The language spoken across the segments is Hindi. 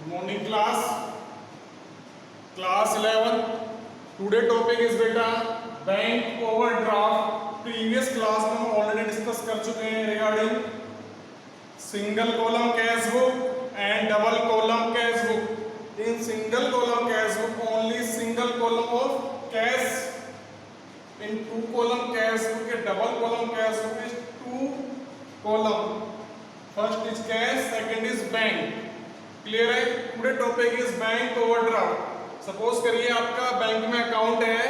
morning class 11. Today topic is बेटा बैंक ओवरड्राफ्ट. प्रीवियस क्लास में हम ऑलरेडी डिस्कस कर चुके हैं regarding single column cash book and double column cash book. In single column cash book only single column of cash. In two column cash book के double column cash book is two column. First is cash, second is bank. Clear है? Today topic is bank overdraft. Suppose करिए आपका बैंक में अकाउंट है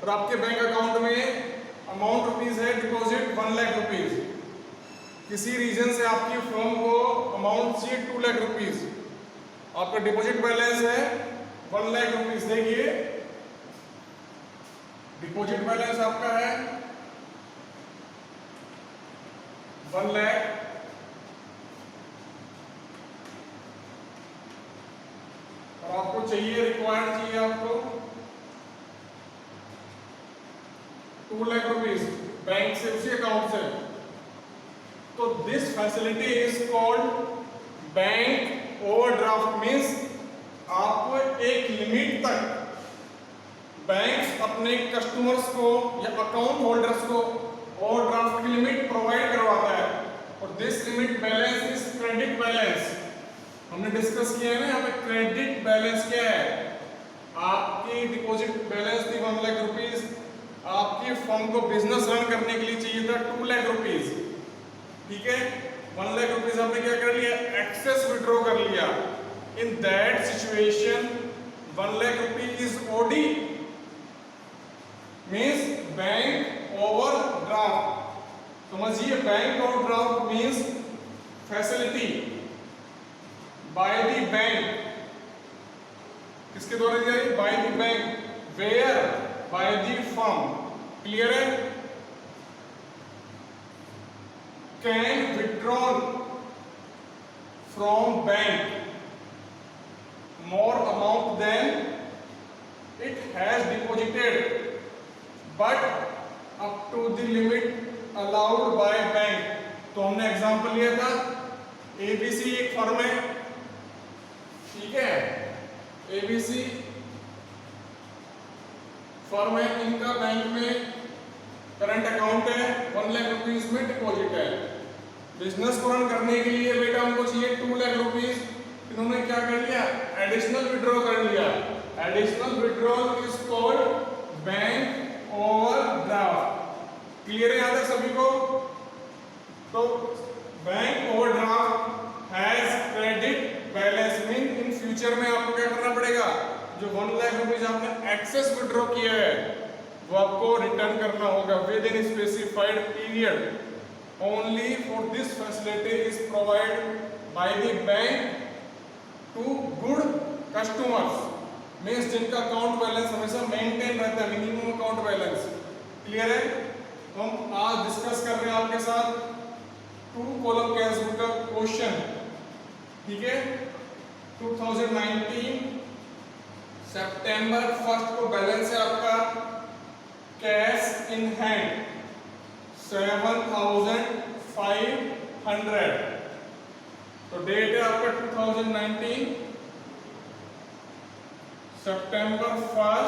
और आपके बैंक अकाउंट में अमाउंट रुपीज है डिपॉजिट 1 लाख रुपीज. किसी रीजन से आपकी फर्म को अमाउंट चाहिए 2 लाख रुपीज. आपका डिपॉजिट बैलेंस है 1 लाख रुपीज. देखिए डिपॉजिट बैलेंस आपका है 1 लाख और आपको चाहिए रिक्वायर्ड चाहिए आपको 2 लाख रुपीज बैंक से उसी अकाउंट से. तो this facility is called bank overdraft. Means आपको एक लिमिट तक बैंक अपने कस्टमर्स को या अकाउंट होल्डर्स को ओवरड्राफ्ट की लिमिट प्रोवाइड करवाता है. और this limit balance is credit balance. हमने डिस्कस किया है ना यहाँ पे क्रेडिट बैलेंस क्या है. आपकी डिपॉजिट बैलेंस थी 1 लाख रुपीज. आपकी फर्म को बिजनेस रन करने के लिए चाहिए था 2 लाख रुपीज. ठीक है, 1 लाख रुपीज आपने क्या कर लिया, एक्सेस विड्रॉ कर लिया. In that situation 1 lakh rupees is OD. Means bank overdraft. समझिए, bank overdraft means facility by the bank. किसके द्वारा दी जाएगी? By the bank. Where? By the firm. Clear है? Can withdrawn from bank more amount than it has deposited but up to the limit allowed by bank. तो हमने एग्जांपल लिया था एबीसी एक फर्म है. ठीक है, एबीसी फर्म है. इनका बैंक में करंट अकाउंट है 1 लाख रुपीज में डिपॉजिट है. बिजनेस को रन करने के लिए बेटा उनको चाहिए 2 लाख रुपीज. इन्होंने क्या कर लिया, एडिशनल विड्रॉ कर लिया. Additional withdrawal is called bank overdraft. Clear है यहां तक सभी को? तो bank overdraft has credit balance. Mean in future में आपको क्या करना पड़ेगा, जो 1 लाख रुपीज आपने एक्सेस विड्रॉ किया है वो आपको रिटर्न करना होगा within specified period. Only for this facility is provide by the bank to good customers. Means जिनका अकाउंट बैलेंस हमेशा मेंटेन रहता है, मिनिमम अकाउंट बैलेंस. क्लियर है? तो हम आज डिस्कस कर रहे हैं आपके साथ 2 कॉलम कैश बुक का क्वेश्चन. ठीक है, 2019 सितंबर 1 को बैलेंस है आपका कैश इन हैंड 7,500. तो डेट है आपका 2019 सितंबर 1.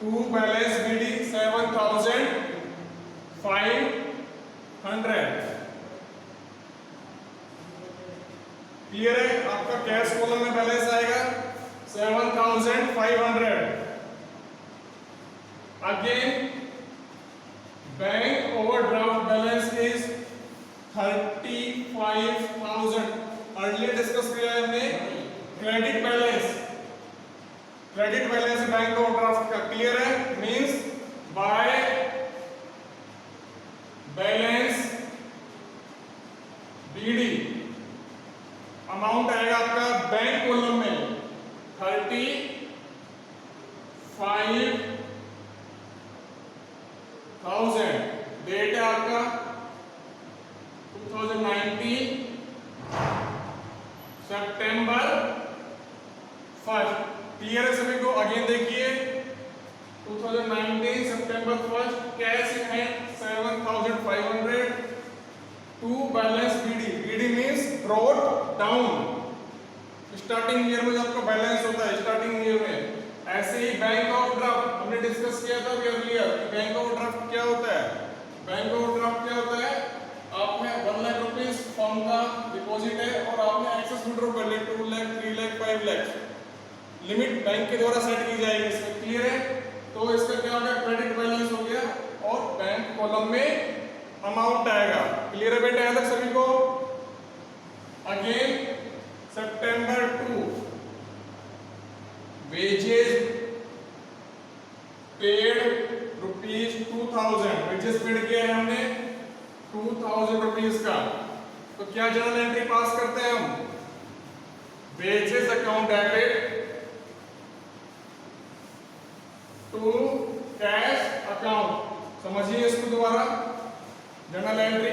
To balance BD 7,500. क्लियर है? आपका कैश कॉलम में बैलेंस आएगा 7,500. Again bank overdraft balance is 35,000. Earlier discuss किया है हमने credit balance. Credit balance bank overdraft का. क्लियर है? Means by balance BD amount आएगा आपका बैंक कॉलम में 35,000. डेट है आपका 2019 सितंबर 1. क्लियर है सभी को? अगेन देखिए 2019 सितंबर 1 cash in hand 7,500. To balance BD. BD means brought down. Starting year में जो आपका बैलेंस होता है स्टार्टिंग ईयर में, ऐसे ही बैंक ऑफ ड्राफ्ट हमने डिस्कस किया था अर्लियर। बैंक ऑफ ड्राफ्ट क्या होता है? बैंक ऑफ ड्राफ्ट क्या होता है? आपने 1 लाख रुपीस फर्म का डिपॉजिट है और आपने एक्सेस विड्रॉ कर लिया 2 लाख 3 लाख 5 लाख, लिमिट बैंक के द्वारा सेट की जाएगी। इसमें क्लियर है? तो इसका क्या होगा? क्रेडिट बैलेंस हो गया और बैंक कॉलम में अमाउंट आएगा। क्लियर है बेटा यहाँ तक सभी को? अगेन सितंबर 2 wages paid rupees 2000, wages paid किया है हमने 2000 रुपीज का। तो क्या जर्नल एंट्री पास करते हैं हम? Wages account debit to cash account. समझिए इसको दोबारा, journal entry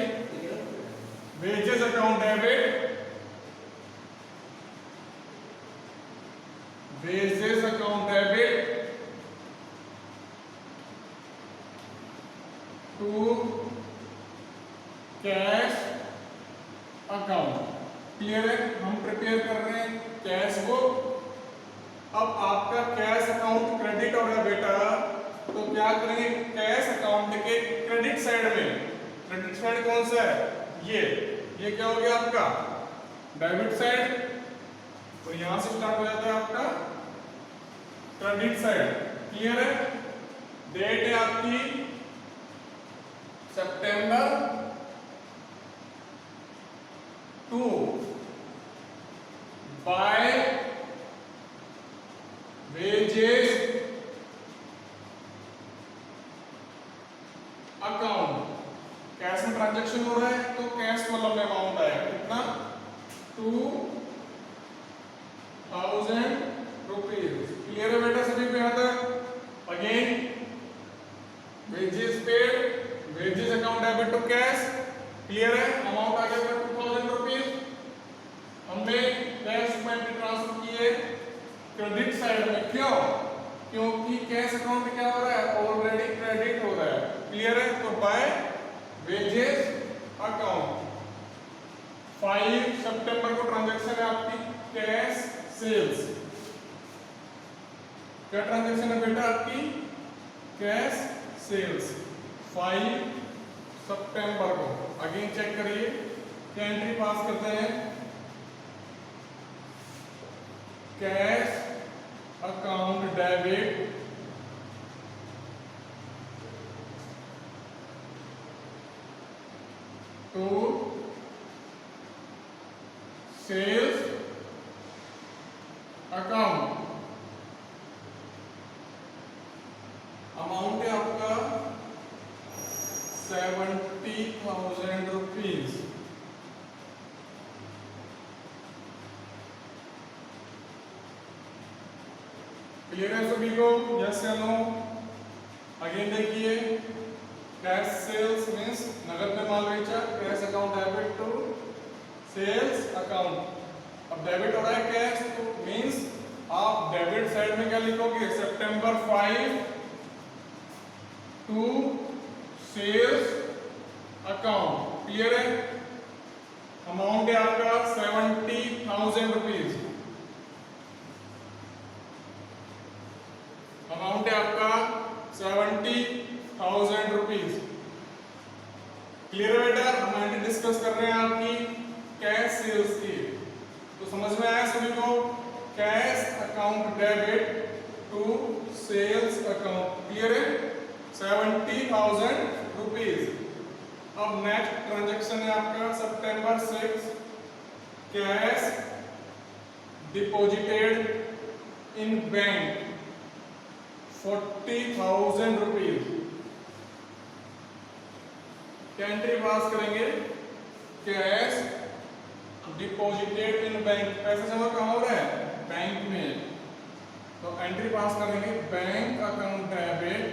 wages account debit, wages account debit to cash account. Clear है? हम प्रिपेयर कर रहे हैं कैश को। अब आपका कैश अकाउंट क्रेडिट हो गया बेटा, तो क्या करेंगे? कैश अकाउंट के क्रेडिट साइड में, क्रेडिट साइड कौन सा है? ये क्या हो गया आपका? Debit side. तो यहां से स्टार्ट हो जाता है आपका क्रेडिट साइड। क्लियर है? डेट है आपकी सितंबर 2 बाय वेजेस अकाउंट। कैश में ट्रांजैक्शन हो रहा है तो कैश कॉलम में अमाउंट आएगा कितना? 2000 रुपीज। क्लियर है बेटा सभी को यहाँ तक? Again wages paid, wages account debit to cash. Clear है? अमाउंट आ गया 2000 रुपीज। हमने कैश में ट्रांसफर किए क्रेडिट साइड में। क्यों? क्योंकि कैश अकाउंट क्या हो रहा है? ऑलरेडी क्रेडिट हो रहा है। क्लियर है? तो बाय वेजेस अकाउंट 5 सितंबर को ट्रांजैक्शन है आपकी कैश सेल्स। क्या ट्रांजैक्शन है बेटा आपकी? कैश सेल्स 5 सितंबर को। अगेन चेक करिए, क्या एंट्री पास करते हैं? Cash account debit to sales account. Amount है आपका 70,000 रुपीज। क्लियर है सभी को? यस या नो? अगेन देखिए, कैश सेल्स मीन्स नगद में माल बेचा, cash account debit to sales account. अब डेबिट हो रहा है कैश, तो मीन्स आप डेबिट साइड में क्या लिखोगे? सितंबर 5 टू सेल्स अकाउंट। क्लियर है? अमाउंट है आपका 70,000 रुपीज। अमाउंट है आपका 70,000 रुपीज। क्लियर है बेटा? हम एंट्री डिस्कस कर रहे हैं आपकी कैश सेल्स की। तो समझ में आया सभी को? Cash account debit to sales account. Clear है? 70,000 रुपीज। अब नेक्स्ट ट्रांजैक्शन है आपका सितंबर 6 cash deposited in bank 40,000 rupees. क्या एंट्री पास करेंगे? Cash deposited in bank. पैसा जमा कहाँ हो रहा है? बैंक में। तो एंट्री पास करेंगे bank account debit,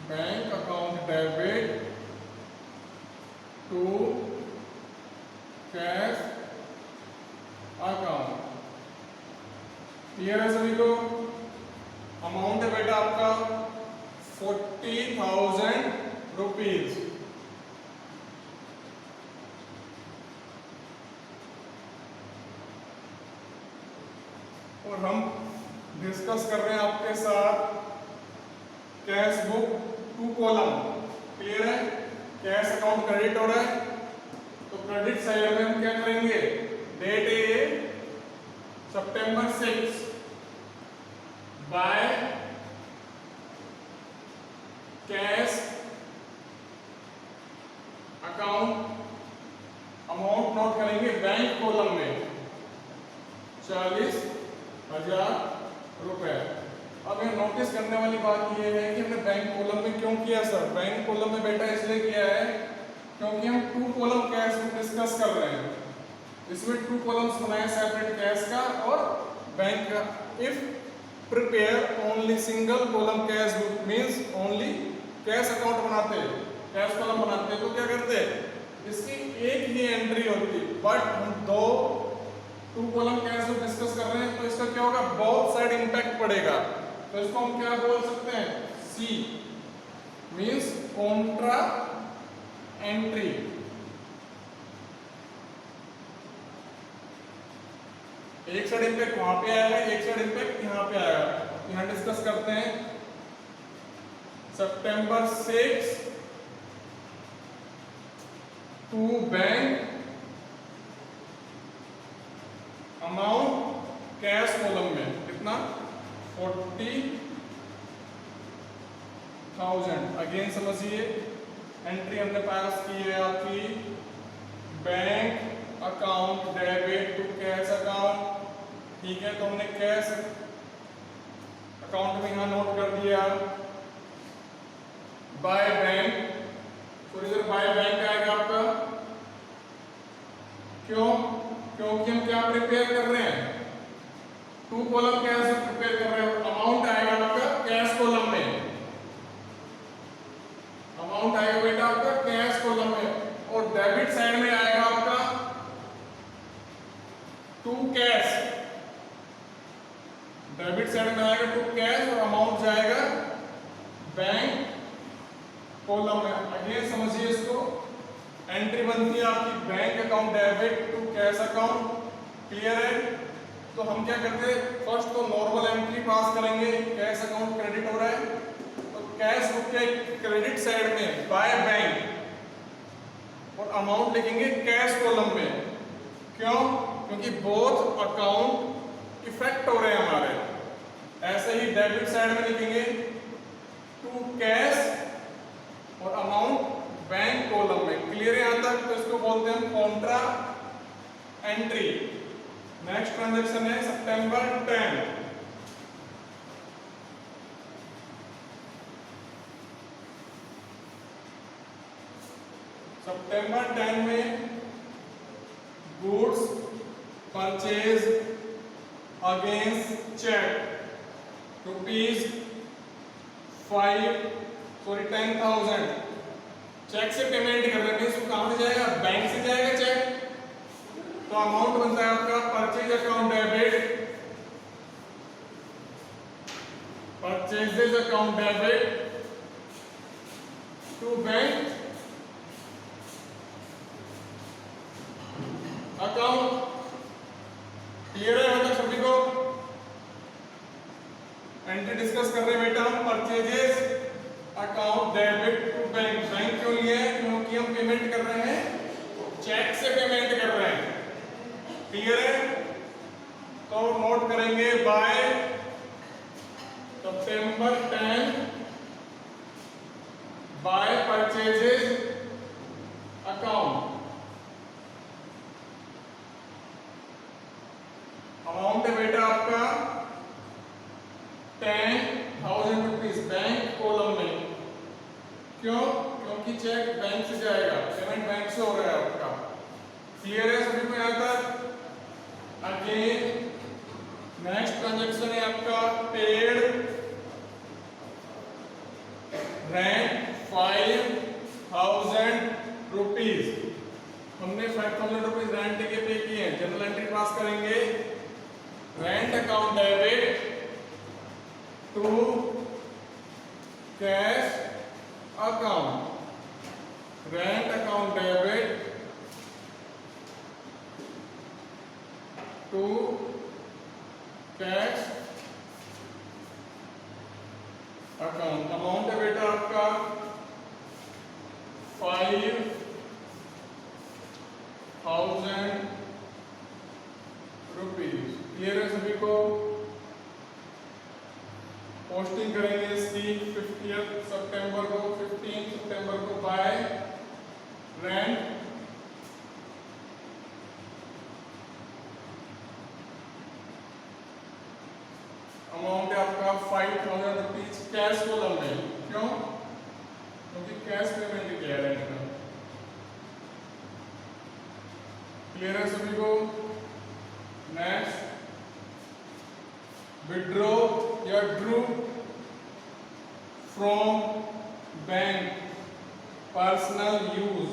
bank account debit to cash account. Clear है सभी को? अमाउंट है बेटा आपका 40,000 रुपीज। और हम डिस्कस कर रहे हैं आपके साथ कैश बुक 2 कॉलम। क्लियर है? कैश अकाउंट क्रेडिट हो रहा है तो क्रेडिट साइड में हम क्या करेंगे, डेट ए सितंबर 6 by cash account amount note करेंगे बैंक कॉलम में 40,000 रुपए। अब ये नोटिस करने वाली बात ये है कि हमने बैंक कॉलम में क्यों किया सर? बैंक कॉलम में बेटा इसलिए किया है क्योंकि हम 2 कॉलम कैश डिस्कस कर रहे हैं। इसमें 2 कॉलम्स बनाए सेपरेट कैश का और बैंक का। If prepare only single column cash book means only cash account बनाते, कैश कॉलम बनाते तो क्या करते, इसकी एक ही एंट्री होती। बट हम 2 कॉलम कैश बुक डिस्कस कर रहे हैं तो इसका क्या होगा, बोथ साइड इंपैक्ट पड़ेगा। तो इसको हम क्या बोल सकते हैं, सी मींस कॉन्ट्रा एंट्री। एक साइड इंपैक्ट वहां पे आएगा, एक साइड इंपैक्ट यहां पे आएगा। यहां डिस्कस करते हैं सितंबर 6 to bank amount cash column में कितना 40,000। अगेन समझिए एंट्री हमने पास की है आपकी bank account debit to cash account. ठीक है, तो हमने कैश अकाउंट में यहां नोट कर दिया बाय बैंक। तो इधर बाय बैंक आएगा आपका, क्यों? क्योंकि हम क्या प्रिपेयर कर रहे हैं, 2 कॉलम कैश प्रिपेयर कर रहे हैं। अमाउंट आएगा आपका कैश कॉलम में, अमाउंट आएगा बेटा आपका कैश कॉलम में और डेबिट साइड में आएगा आपका टू कैश। डेबिट साइड में आएगा टू कैश और अमाउंट जाएगा बैंक कॉलम में। अगेन समझिए इसको, एंट्री बनती है आपकी bank account debit to cash account. Clear है? तो हम क्या करते हैं, फर्स्ट तो नॉर्मल एंट्री पास करेंगे, कैश अकाउंट क्रेडिट हो रहा है तो कैश बुक के क्रेडिट साइड में बाय बैंक और अमाउंट लिखेंगे कैश कॉलम में। क्यों? क्योंकि बोथ अकाउंट इफेक्ट हो रहे हैं हमारे। ऐसे ही डेबिट साइड में लिखेंगे टू कैश और अमाउंट बैंक कॉलम में। क्लियर है यहां तक? तो इसको बोलते हैं कॉन्ट्रा एंट्री। नेक्स्ट ट्रांजैक्शन है सितंबर 10। सितंबर 10 में goods purchase against cheque ₹10,000 cheque से पेमेंट कर रहे हैं। कहां से जाएगा, बैंक से जाएगा चेक। तो अमाउंट बनता है आपका purchase account debit, purchases account debit to bank account. Clear है मतलब सभी को? एंट्री डिस्कस कर रहे हैं बेटा हम purchases account debit to bank. Bank क्यों लिए हैं? क्योंकि हम पेमेंट कर रहे हैं, चेक से पेमेंट कर रहे हैं। क्लियर है? तो नोट करेंगे बाय सितंबर 10 बाय परचेजेस अकाउंट। अमाउंट है बेटा आपका 10,000 रुपीज बैंक कॉलम में। क्यों? क्योंकि चेक बैंक से जाएगा, पेमेंट बैंक से हो रहा है आपका। क्लियर है सभी को यहां तक? अगेन नेक्स्ट ट्रांजैक्शन है आपका पेड रेंट 5,000 रुपीज। हमने 5,000 रुपीज रेंट के पे किए हैं। जनरल एंट्री पास करेंगे rent account debit to cash account, rent account debit to cash account. Amount है बेटा आपका 5,000 रुपीज। क्लियर है सभी को? पोस्टिंग करेंगे इसकी 15 सितंबर को, 15 सितंबर को बाय रेंट अमाउंट है आपका 5,000 रुपीज कैश कॉलम में। क्यों? क्योंकि कैश पेमेंट किया है रेंट का। क्लियर है सभी को? नेक्स्ट, विड्रॉ या drew from bank personal use.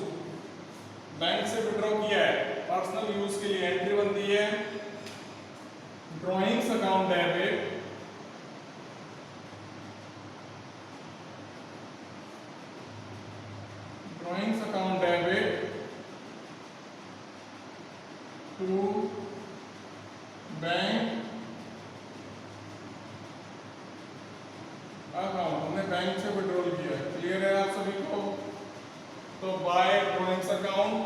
Bank से विड्रॉ किया है पर्सनल यूज के लिए, एंट्री बनती है drawings account debit to bank account. हमने बैंक से विड्रॉल किया है। क्लियर है आप सभी को? तो बाय ड्रॉइंग्स अकाउंट,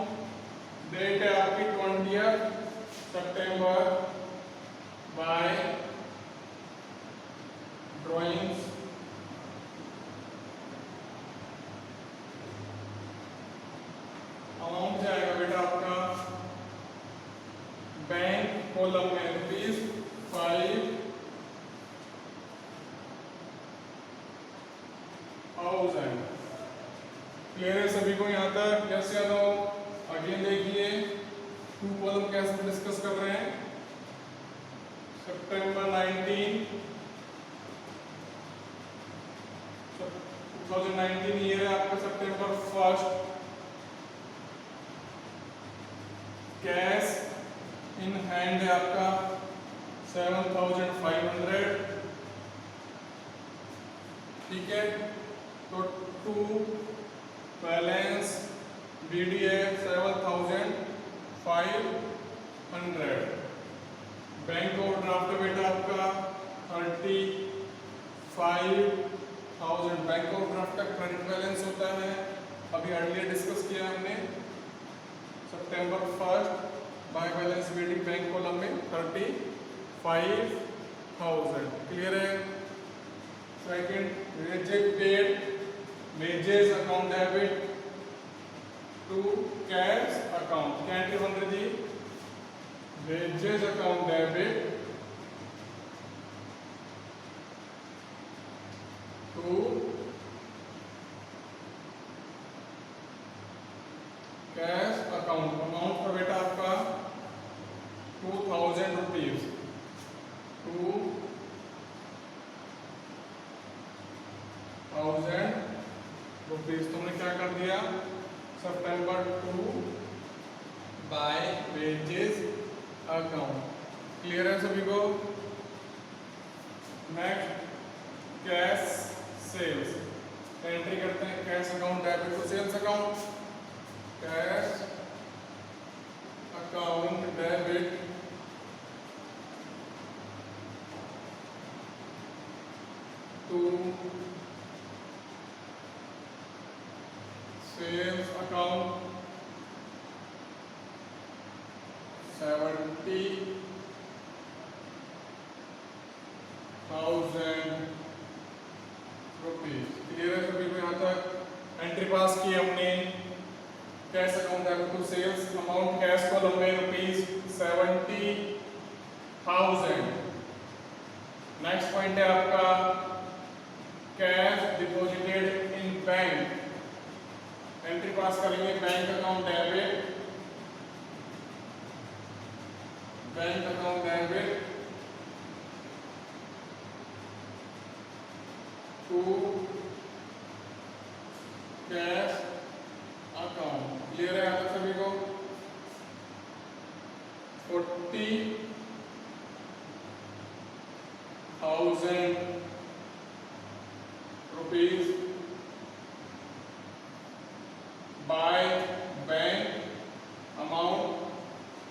डेट है आपकी 20 सितंबर, बाय ड्रॉइंग्स अमाउंट जाएगा बेटा आपका बैंक कॉलम में ₹5,000। क्लियर है सभी को यहाँ तक? कैसे याद हो? अगेन देखिए, टू कॉलम कैसे डिस्कस कर रहे हैं। सितंबर 2019 ईयर है आपका, सितंबर 1 कैश इन हैंड है आपका 7,500। ठीक है, तो टू बैलेंस BD है 7,500। बैंक ओवरड्राफ्ट बेटा आपका 35,000। बैंक ओवरड्राफ्ट का करंट बैलेंस होता है, अभी अर्लियर डिस्कस किया हमने, सितंबर 1 by balance BD bank column में 35,000। क्लियर है? Second, wages paid, wages account debit to cash account. क्या एंट्री बन रही थी? Wages account debit to cash account. Amount का बेटा आपका 2,000 रुपीज। 2,000 रुपीज। तुमने क्या कर दिया? सितंबर 2 बाय वेजेस अकाउंट। क्लियर है सभी को? Next, cash sales. एंट्री करते हैं cash account debit to sales account. Cash account debit to sales account 70,000 rupees. Clear है सभी को यहाँ तक? एंट्री पास की हमने cash account debit to sales. Amount cash column में ₹70,000। नेक्स्ट पॉइंट है आपका cash deposited in bank. Entry pass करेंगे bank account debit, bank account debit to cash account. Clear है आप सभी को? 40,000 rupees by bank amount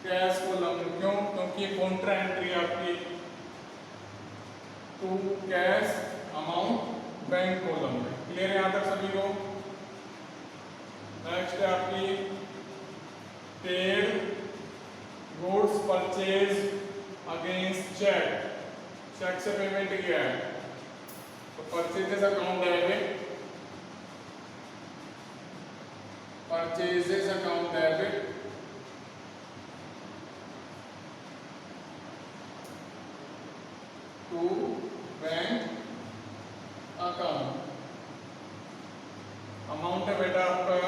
cash column. क्यों? क्योंकि कॉन्ट्रा एंट्री आपकी कैश अमाउंट बैंक कॉलम में। क्लियर है यहाँ तक सभी को? नेक्स्ट है आपकी paid goods purchase against cheque. Cheque से पेमेंट किया है तो purchases account debit, purchases account debit to bank account. Amount है बेटा आपका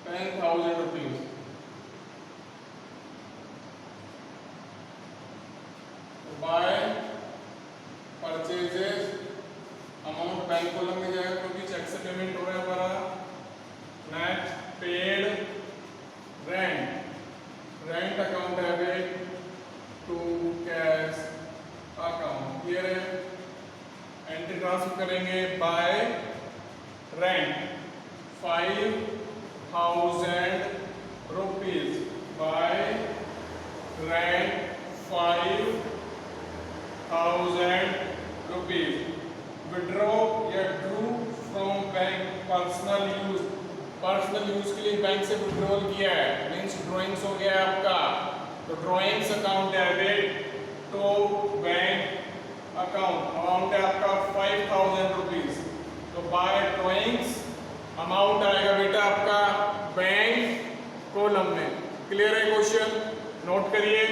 10,000 rupees. By purchases amount bank column में जाएगा क्योंकि चेक से पेमेंट हो रहा है हमारा। Next paid rent, rent account debit to cash account. Clear है? एंट्री ट्रांसफर करेंगे by rent 5,000 rupees, by rent 5,000 rupees. Withdraw या drew from bank personal use, personal use के लिए बैंक से विड्रॉल किया है, मीन्स ड्रॉइंग्स हो गया आपका, तो drawings account debit to bank account. Amount है आपका 5,000 रुपीज, तो बाय ड्रॉइंग्स अमाउंट आएगा बेटा आपका बैंक कॉलम में। क्लियर है क्वेश्चन? नोट करिए।